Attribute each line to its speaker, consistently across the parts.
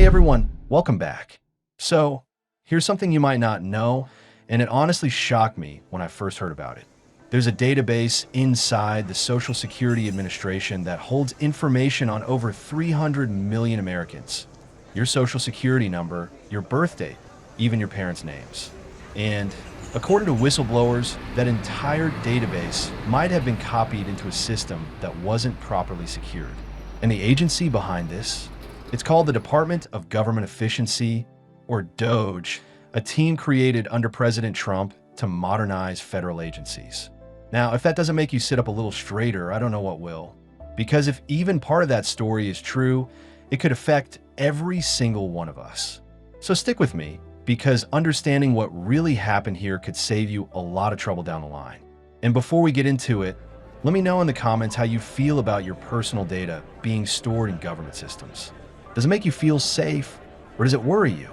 Speaker 1: Hey everyone, welcome back. So, here's something you might not know, and it honestly shocked me when I first heard about it. There's a database inside the Social Security Administration that holds information on over 300 million Americans. Your social security number, your birth date, even your parents' names. And according to whistleblowers, that entire database might have been copied into a system that wasn't properly secured. And the agency behind this, it's called the Department of Government Efficiency, or DOGE, a team created under President Trump to modernize federal agencies. Now, if that doesn't make you sit up a little straighter, I don't know what will. Because if even part of that story is true, it could affect every single one of us. So stick with me, because understanding what really happened here could save you a lot of trouble down the line. And before we get into it, let me know in the comments how you feel about your personal data being stored in government systems. Does it make you feel safe, or does it worry you?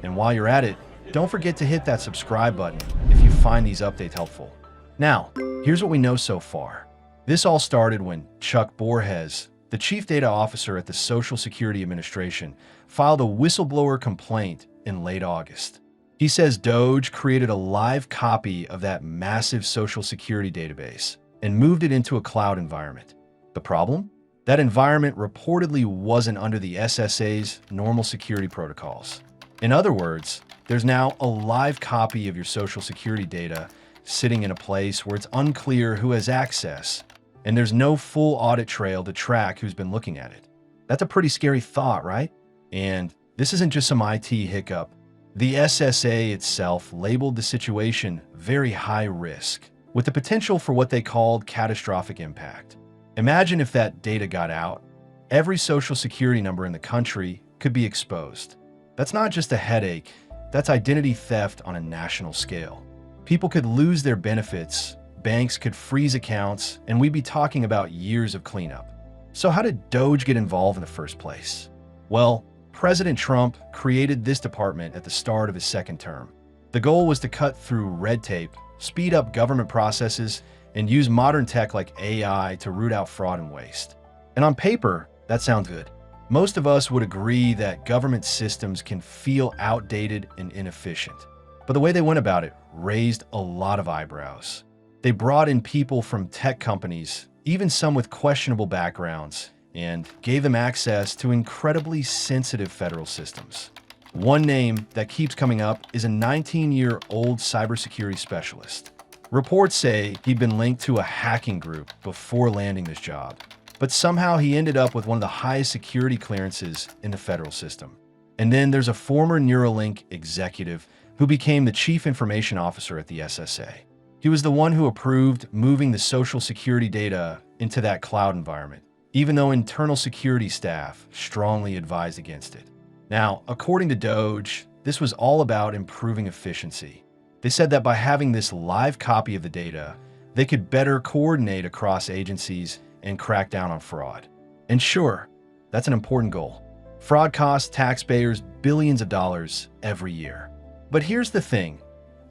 Speaker 1: And while you're at it, don't forget to hit that subscribe button if you find these updates helpful. Now, here's what we know so far. This all started when Chuck Borges, the chief data officer at the Social Security Administration, filed a whistleblower complaint in late August. He says DOGE created a live copy of that massive Social Security database and moved it into a cloud environment. The problem? That environment reportedly wasn't under the SSA's normal security protocols. In other words, there's now a live copy of your Social Security data sitting in a place where it's unclear who has access, and there's no full audit trail to track who's been looking at it. That's a pretty scary thought, right? And this isn't just some IT hiccup. The SSA itself labeled the situation very high risk, with the potential for what they called catastrophic impact. Imagine if that data got out. Every social security number in the country could be exposed. That's not just a headache, that's identity theft on a national scale. People could lose their benefits, banks could freeze accounts, and we'd be talking about years of cleanup. So how did DOGE get involved in the first place? Well, President Trump created this department at the start of his second term. The goal was to cut through red tape, speed up government processes, and use modern tech like AI to root out fraud and waste. And on paper, that sounds good. Most of us would agree that government systems can feel outdated and inefficient. But the way they went about it raised a lot of eyebrows. They brought in people from tech companies, even some with questionable backgrounds, and gave them access to incredibly sensitive federal systems. One name that keeps coming up is a 19-year-old cybersecurity specialist. Reports say he'd been linked to a hacking group before landing this job, but somehow he ended up with one of the highest security clearances in the federal system. And then there's a former Neuralink executive who became the chief information officer at the SSA. He was the one who approved moving the social security data into that cloud environment, even though internal security staff strongly advised against it. Now, according to DOGE, this was all about improving efficiency. They said that by having this live copy of the data, they could better coordinate across agencies and crack down on fraud. And sure, that's an important goal. Fraud costs taxpayers billions of dollars every year. But here's the thing.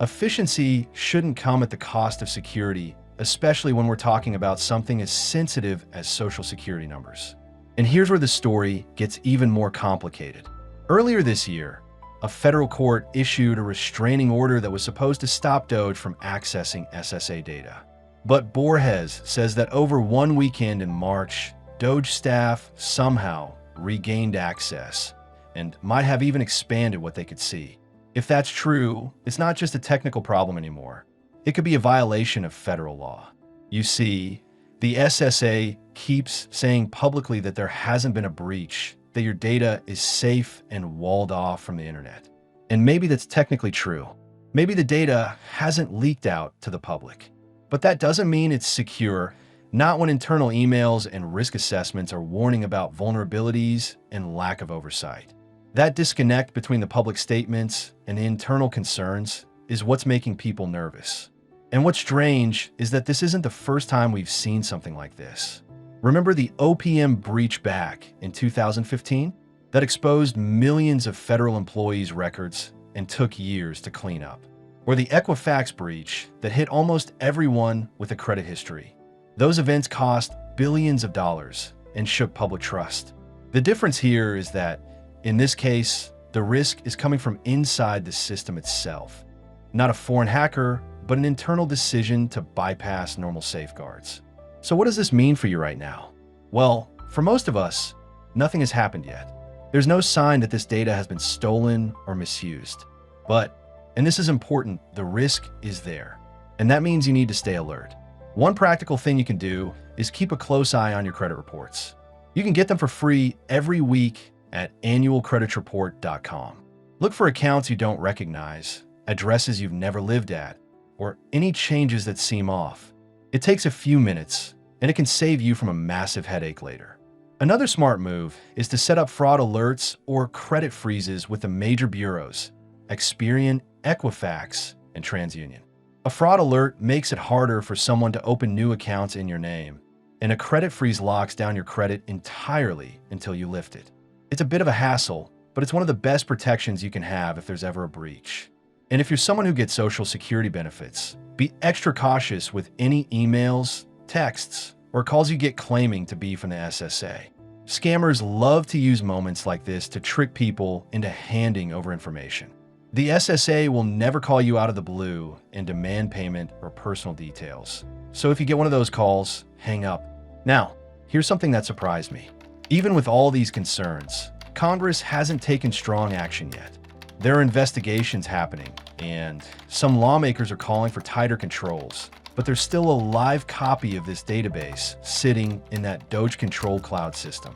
Speaker 1: Efficiency shouldn't come at the cost of security, especially when we're talking about something as sensitive as social security numbers. And here's where the story gets even more complicated. Earlier this year, a federal court issued a restraining order that was supposed to stop DOGE from accessing SSA data. But Borges says that over one weekend in March, DOGE staff somehow regained access and might have even expanded what they could see. If that's true, it's not just a technical problem anymore. It could be a violation of federal law. You see, the SSA keeps saying publicly that there hasn't been a breach, that your data is safe and walled off from the internet. And maybe that's technically true. Maybe the data hasn't leaked out to the public. But that doesn't mean it's secure, not when internal emails and risk assessments are warning about vulnerabilities and lack of oversight. That disconnect between the public statements and the internal concerns is what's making people nervous. And what's strange is that this isn't the first time we've seen something like this. Remember the OPM breach back in 2015? That exposed millions of federal employees' records and took years to clean up. Or the Equifax breach that hit almost everyone with a credit history. Those events cost billions of dollars and shook public trust. The difference here is that In this case, the risk is coming from inside the system itself. Not a foreign hacker, but an internal decision to bypass normal safeguards. So what does this mean for you right now? Well, for most of us, nothing has happened yet. There's no sign that this data has been stolen or misused. But, and this is important, the risk is there. And that means you need to stay alert. One practical thing you can do is keep a close eye on your credit reports. You can get them for free every week at annualcreditreport.com. Look for accounts you don't recognize, addresses you've never lived at, or any changes that seem off. It takes a few minutes, and it can save you from a massive headache later. Another smart move is to set up fraud alerts or credit freezes with the major bureaus, Experian, Equifax, and TransUnion. A fraud alert makes it harder for someone to open new accounts in your name, and a credit freeze locks down your credit entirely until you lift it. It's a bit of a hassle, but it's one of the best protections you can have if there's ever a breach. And if you're someone who gets Social Security benefits, be extra cautious with any emails, texts, or calls you get claiming to be from the SSA. Scammers love to use moments like this to trick people into handing over information. The SSA will never call you out of the blue and demand payment or personal details. So if you get one of those calls, hang up. Now, here's something that surprised me. Even with all these concerns, Congress hasn't taken strong action yet. There are investigations happening, and some lawmakers are calling for tighter controls, but there's still a live copy of this database sitting in that DOGE control cloud system.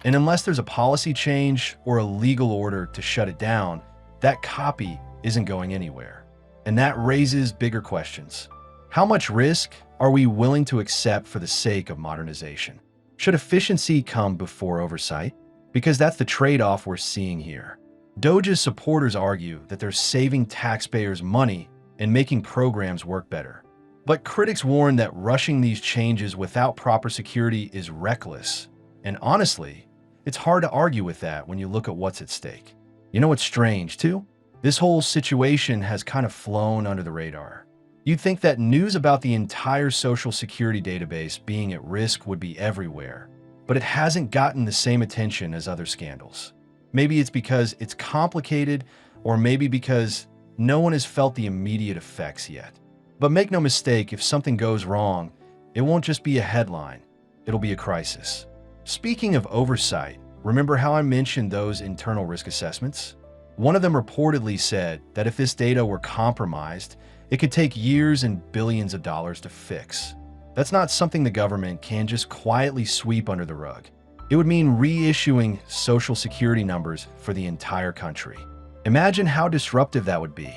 Speaker 1: And unless there's a policy change or a legal order to shut it down, that copy isn't going anywhere. And that raises bigger questions. How much risk are we willing to accept for the sake of modernization? Should efficiency come before oversight? Because that's the trade-off we're seeing here. DOGE's supporters argue that they're saving taxpayers money and making programs work better. But critics warn that rushing these changes without proper security is reckless. And honestly, it's hard to argue with that when you look at what's at stake. You know what's strange, too? This whole situation has kind of flown under the radar. You'd think that news about the entire Social Security database being at risk would be everywhere, but it hasn't gotten the same attention as other scandals. Maybe it's because it's complicated, or maybe because no one has felt the immediate effects yet. But make no mistake, if something goes wrong, it won't just be a headline, it'll be a crisis. Speaking of oversight, remember how I mentioned those internal risk assessments? One of them reportedly said that if this data were compromised, it could take years and billions of dollars to fix. That's not something the government can just quietly sweep under the rug. It would mean reissuing Social Security numbers for the entire country. Imagine how disruptive that would be.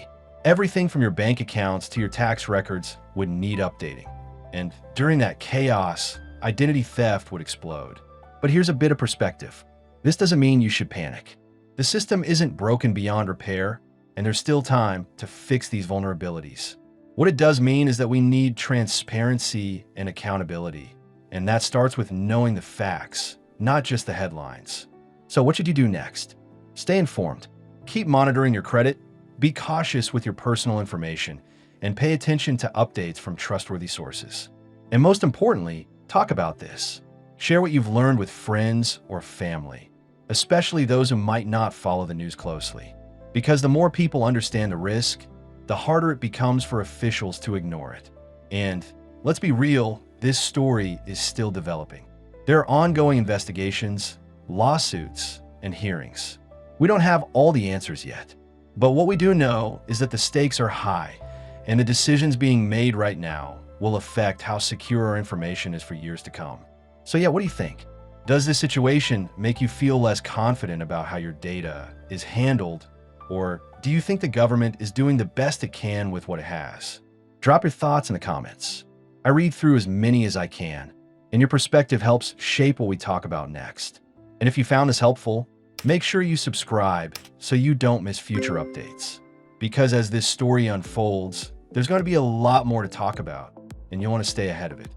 Speaker 1: Everything from your bank accounts to your tax records would need updating. And during that chaos, identity theft would explode. But here's a bit of perspective. This doesn't mean you should panic. The system isn't broken beyond repair, and there's still time to fix these vulnerabilities. What it does mean is that we need transparency and accountability, and that starts with knowing the facts, not just the headlines. So what should you do next? Stay informed, keep monitoring your credit, be cautious with your personal information, and pay attention to updates from trustworthy sources. And most importantly, talk about this. Share what you've learned with friends or family, especially those who might not follow the news closely. Because the more people understand the risk, the harder it becomes for officials to ignore it. And let's be real, this story is still developing. There are ongoing investigations, lawsuits, and hearings. We don't have all the answers yet. But what we do know is that the stakes are high, and the decisions being made right now will affect how secure our information is for years to come. So yeah, what do you think? Does this situation make you feel less confident about how your data is handled, or do you think the government is doing the best it can with what it has? Drop your thoughts in the comments. I read through as many as I can, and your perspective helps shape what we talk about next. And if you found this helpful, make sure you subscribe so you don't miss future updates. Because as this story unfolds, there's going to be a lot more to talk about, and you'll want to stay ahead of it.